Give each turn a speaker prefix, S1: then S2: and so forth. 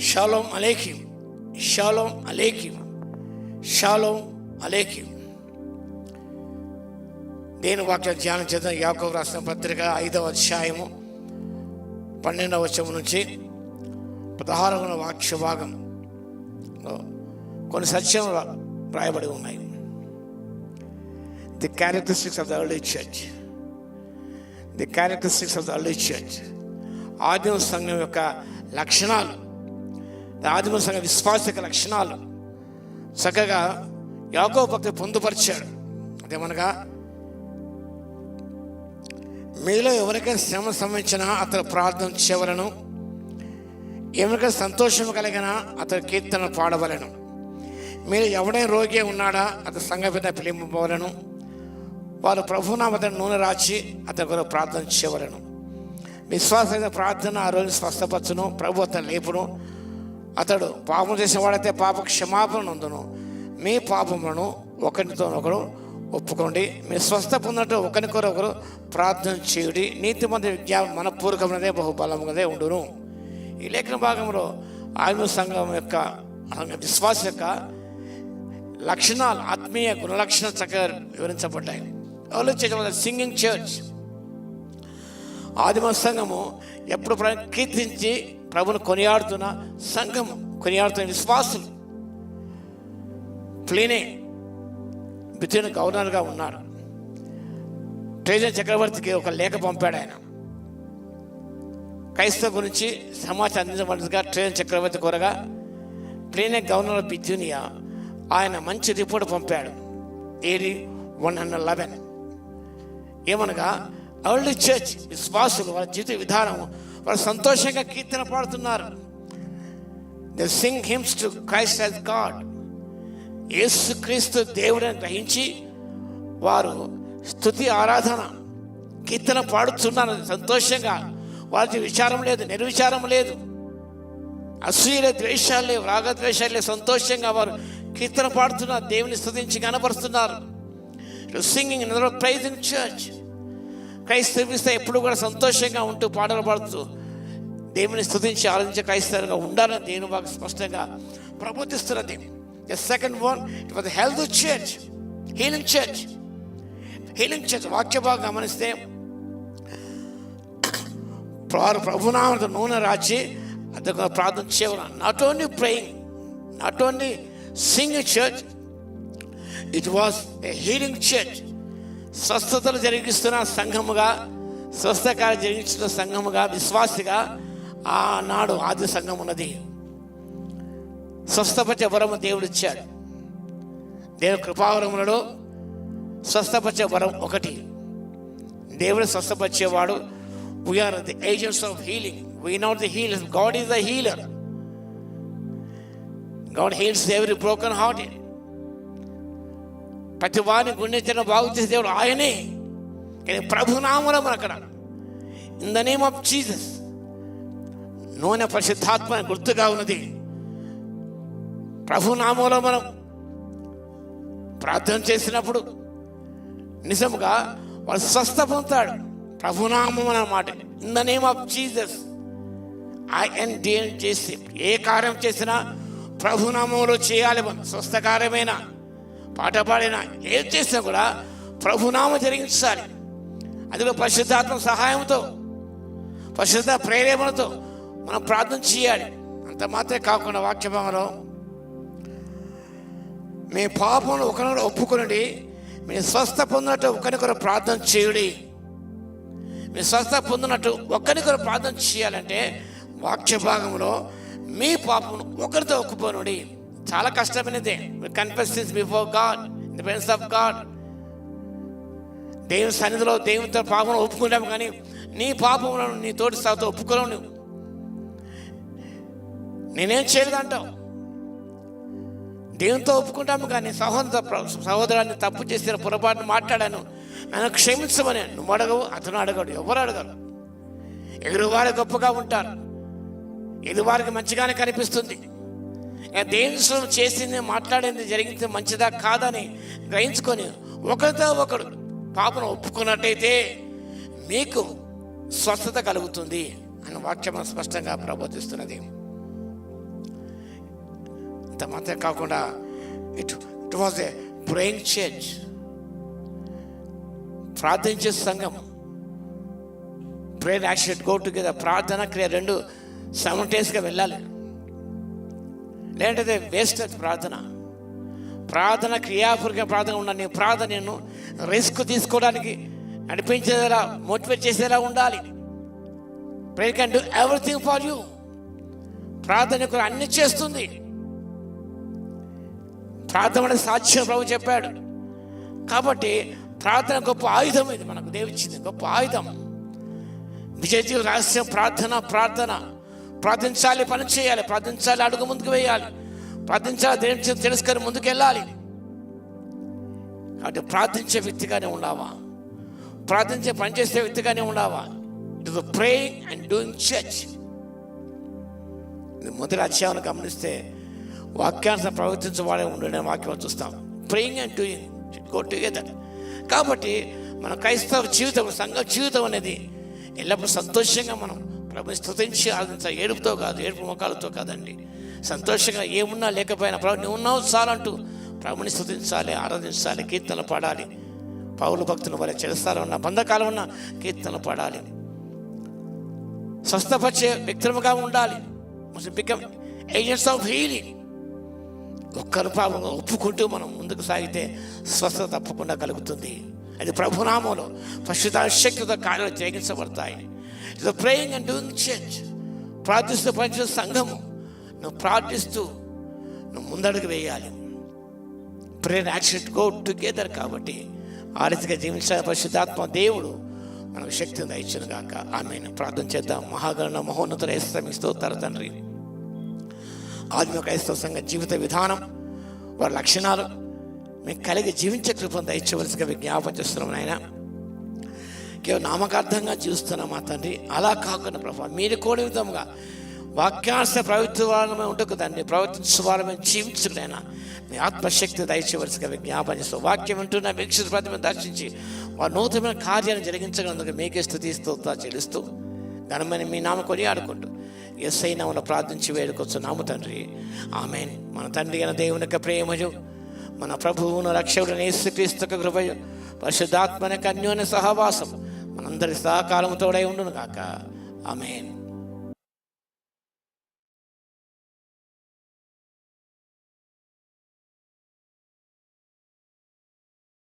S1: Shalom అలేకిం, షాలోమ్ అలేకిం, షాలోమ్ అలేకిం. దేని వాక్యం ధ్యానం చేద్దాం. యాకోబు రాసిన పత్రిక 5వ అధ్యాయము 12వ వచనం నుంచి 16వ వాక్య భాగంలో కొన్ని సత్యాలు రాయబడి ఉన్నాయి. The characteristics of the early church, the characteristics of the early church, ఆదిమ సంఘం యొక్క లక్షణాలు, ఆదిమ సంఘ విశ్వాస యొక్క లక్షణాలు చక్కగా యాకోబు భక్తుడు పొందుపరిచాడు. అదేమనగా, మీలో ఎవరికైనా శ్రమ సంబంధించినా అతను ప్రార్థన చేయవలను, ఎవరికైనా సంతోషం కలిగినా అతను కీర్తన పాడవలను. మీరు ఎవడైనా రోగి ఉన్నాడా అతను సంఘ పెద్ద పిలింపవలను. వారు ప్రభునామతను నూనె రాచి అతని కొరకు ప్రార్థన చేయవలను. విశ్వాసమైన ప్రార్థన ఆ రోజు స్వస్థపరచును, ప్రభు అతను లేపును. అతడు పాపం చేసేవాడైతే పాప క్షమాపణ నందును. మీ పాపములను ఒకరితోనొకరు ఒప్పుకోండి. మీరు స్వస్థ పొందినట్టు ఒకరికొరొకరు ప్రార్థన చేయుడి. నీతిమంతుని విజ్ఞాపన మనపూర్వకమైనదే బహుబలముగానే ఉండును. ఈ లేఖన భాగంలో ఆత్మ సంఘం యొక్క విశ్వాస యొక్క లక్షణాలు, ఆత్మీయ గుణలక్షణాలు చక్కగా వివరించబడ్డాయి. సింగింగ్ చర్చ్, ఆదిమ సంఘము ఎప్పుడు కీర్తించి ప్రభుని కొనియాడుతున్న సంఘము, కొనియాడుతున్న విశ్వాసులు. ప్లీనే బితుని గవర్నర్గా ఉన్నాడు. ట్రేజన్ చక్రవర్తికి ఒక లేఖ పంపాడు. ఆయన క్రైస్తవ గురించి సమాచారం అందించబడిగా ట్రేజన్ చక్రవర్తి కోరగా ప్లీనే గవర్నర్ బితునియా ఆయన మంచి రిపోర్ట్ పంపాడు. ఏది 111 ఏమనగా, ఎర్లీ చర్చ్ విశ్వాసులు వాళ్ళ జీవిత విధానం, వాళ్ళు సంతోషంగా కీర్తన పాడుతున్నారు. They sing hymns to Christ as God. యేసు క్రీస్తు దేవుడని గ్రహించి వారు స్తుతి ఆరాధన కీర్తన పాడుతున్నారు సంతోషంగా. వారికి విచారం లేదు, నిర్విచారం లేదు, అసూయ లేదు, ద్వేషాలు లేవు, రాగద్వేషాలు లేవు. సంతోషంగా వారు కీర్తన పాడుతున్నారు, దేవుని స్తుతించి కనపరుస్తున్నారు. Singing in the praising church. క్రైస్తవ ఎప్పుడు కూడా సంతోషంగా ఉంటూ పాటలు పాడుతూ దేవుని స్తుతించి ఆరాధించే క్రైస్తవులుగా ఉండాలని దేవుని వాక్యం స్పష్టంగా ప్రబోధిస్తున్నది. The second one, it was health church, healing church. Healing church వాక్య భాగం గమనిస్తే, ప్రభునామముతో నూనె రాచి అతను ప్రార్థన చేయవలను. Not only praying, not only singing church, it was a healing church. స్వస్థతలు జరిగిస్తున్న సంఘముగా, స్వస్థకార్యం జరిగిస్తున్న సంఘముగా, విశ్వాసిగా ఆనాడు ఆది సంఘం ఉన్నది. స్వస్థపరిచే వరము దేవుడు ఇచ్చాడు. దేవుని కృపావరములలో స్వస్థపరిచే వరం ఒకటి. దేవుడు స్వస్థపరిచేవాడు. We are the agents of healing. We not the healer, God is the healer. God heals every broken hearted. ప్రతి వారిని గుండె చిన్న బాగు చేసే దేవుడు ఆయనే. కానీ ప్రభునామములో మన అక్కడ in the name of Jesus, నూనె పరిశుద్ధాత్మ గుర్తుగా ఉన్నది. ప్రభునామంలో మనం ప్రార్థన చేసినప్పుడు నిజంగా వాడు స్వస్థ పొందుతాడు. ప్రభునామం అన్నమాట. In the name of Jesus, INDN చేసి ఏ కార్యం చేసినా ప్రభునామంలో చేయాలి. మనం స్వస్థ కార్యమైనా, పాట పాడినా, ఏం చేసినా కూడా ప్రభునామం జరిగించాలి. అందులో పరిశుద్ధాత్మ సహాయంతో, పరిశుద్ధ ప్రేరేపణతో మనం ప్రార్థన చేయాలి. అంత మాత్రమే కాకుండా వాక్యభాగంలో, మీ పాపమును ఒకరిని ఒప్పుకొనండి, మీరు స్వస్థ పొందినట్టు ఒకరికొకరు ప్రార్థన చేయుడి. మీరు స్వస్థ పొందినట్టు ఒకరికొకరు ప్రార్థన చేయాలంటే వాక్య భాగంలో మీ పాపమును ఒకరితో ఒప్పుకోనుడి. చాలా కష్టమైనదే. Confess sins before God, in the presence of God. దేవుని సన్నిధిలో దేవునితో పాపమును ఒప్పుకుంటాము, కానీ నీ పాపములను నీ తోటి సాగుతో ఒప్పుకోలేవు. నువ్వు నేనేం చేయలేదంటావు. దేవునితో ఒప్పుకుంటాము, కానీ సహోదరాన్ని తప్పు చేసిన పొరపాటును మాట్లాడాను, నన్ను క్షమించమని నువ్వు అడగవు, అతను అడగడు, ఎవరు అడగరు. ఎదురువారు గొప్పగా ఉంటారు, ఎదురువారికి మంచిగానే కనిపిస్తుంది. దేవుని చేసింది, మాట్లాడింది, జరిగింది మంచిదా కాదని గ్రహించుకొని ఒకరితో ఒకడు పాపను ఒప్పుకున్నట్టయితే మీకు స్వస్థత కలుగుతుంది అని వాక్యం స్పష్టంగా ప్రబోధిస్తున్నది. అంత మాత్రం కాకుండా it was a praying church, ప్రార్థించే సంఘం. Prayer action go together. ప్రార్థన క్రియ రెండు సైమల్టేనియస్గా వెళ్ళాలి, లేదంటే వేస్ట్ అది ప్రార్థన క్రియాపూర్వక ప్రార్థన ఉండాలి. నీ ప్రార్థన నేను రిస్క్ తీసుకోవడానికి నడిపించేలా, మోటివేట్ చేసేలా ఉండాలి. Prayer can do everything for you. ప్రార్థన అన్ని చేస్తుంది. ప్రార్థన అనేది సాధ్యం ప్రభు చెప్పాడు. కాబట్టి ప్రార్థన గొప్ప ఆయుధం. ఇది మనకు దేవుడిచ్చింది గొప్ప ఆయుధం. విజయజీవ రహస్యం ప్రార్థన. ప్రార్థించాలి, పని చేయాలి, ప్రార్థించాలి, అడుగు ముందుకు వేయాలి, ప్రార్థించాలి, దేవుని తెలుసుకొని ముందుకు వెళ్ళాలి. కాబట్టి ప్రార్థించే వ్యక్తిగానే ఉండావా, ప్రార్థించే పనిచేసే వ్యక్తిగానే ఉండావా. It is praying and doing church. మొదటి అధ్యాయం గమనిస్తే వాక్యాన్ని ప్రవర్తించవాడే ఉండనే వాక్యం చూస్తాం. Praying and doing go together. కాబట్టి మన క్రైస్తవ జీవితం, సంఘ జీవితం అనేది ఎల్లప్పుడూ సంతోషంగా మనం ప్రభుని స్తుతించి ఆరాధించాలి. ఏడుపుతో కాదు, ఏడుపు ముఖాలతో కాదండి. సంతోషంగా ఏమున్నా లేకపోయినా ప్రభు నువ్వు ఉన్నావు చాలంటూ ప్రభుని స్తుతించాలి, ఆరాధించాలి, కీర్తనలు పాడాలి. పౌలు భక్తులు వల్ల చెరసాల ఉన్న, బంధకాలం ఉన్న కీర్తనలు పాడాలి. స్వస్థపరిచే వ్యక్తులుగా ఉండాలి. Become agents of healing. ఒక్కరు పాపంగా ఒప్పుకుంటూ మనం ముందుకు సాగితే స్వస్థత తప్పకుండా కలుగుతుంది. అది ప్రభునామంలో పరిశుద్ధ శక్తితో కార్యాలు జరిగించబడతాయి. It's praying and doing church. ప్రార్థిస్తూ పనిచేసే సంఘము. నువ్వు ప్రార్థిస్తూ నువ్వు ముందడుగు వేయాలి. Prayer action go together. కాబట్టి ఆ రీతిగా జీవించాలి. పరిశుద్ధాత్మ దేవుడు మనకు శక్తిని దయచును గాక. ఆమేన్. ప్రార్థన చేద్దాం. మహాగణ మహోన్నతుల యేసు మీకు స్తోత్రాలు తండ్రి. ఆత్మ క్రైస్తవ సంఘ జీవిత విధానం, వారి లక్షణాలు మీకు కలిగి జీవించే కృపను దయచేవలసిగా విజ్ఞాపన చేస్తున్నాం నాయన. కేవలం నామకార్థంగా జీవిస్తున్నాం మా తండ్రి. అలా కాకుండా ప్రభావ మీరు కోడి విధంగా వాక్యాస ప్రవర్తివారమే ఉండకు తండ్రి. ప్రవర్తించువారమే జీవించుకునైనా మీ ఆత్మశక్తి దయచేవలసిగా విజ్ఞాపన చేస్తాం. వాక్యం వింటున్న వీక్షిత ప్రతిమను దర్శించి వారు నూతనమైన కార్యాలను జరిగించగలందుకు మీకే స్తుతిస్తూ చెల్లిస్తూ ఘనమైన మీ నామ కొని ఆడుకుంటూ యేసయ్య నామమున ప్రార్థించి వేడుకొచ్చున్నాము తండ్రి. ఆమేన్. మన తండ్రి అయిన దేవుని యొక్క ప్రేమయు, మన ప్రభువును రక్షకుడైన యేసుక్రీస్తు యొక్క కృపయు, పరిశుద్ధాత్మ యొక్క అన్యోన్య సహవాసం మనందరి సహకాలము తోడై ఉండును గాక. ఆమేన్.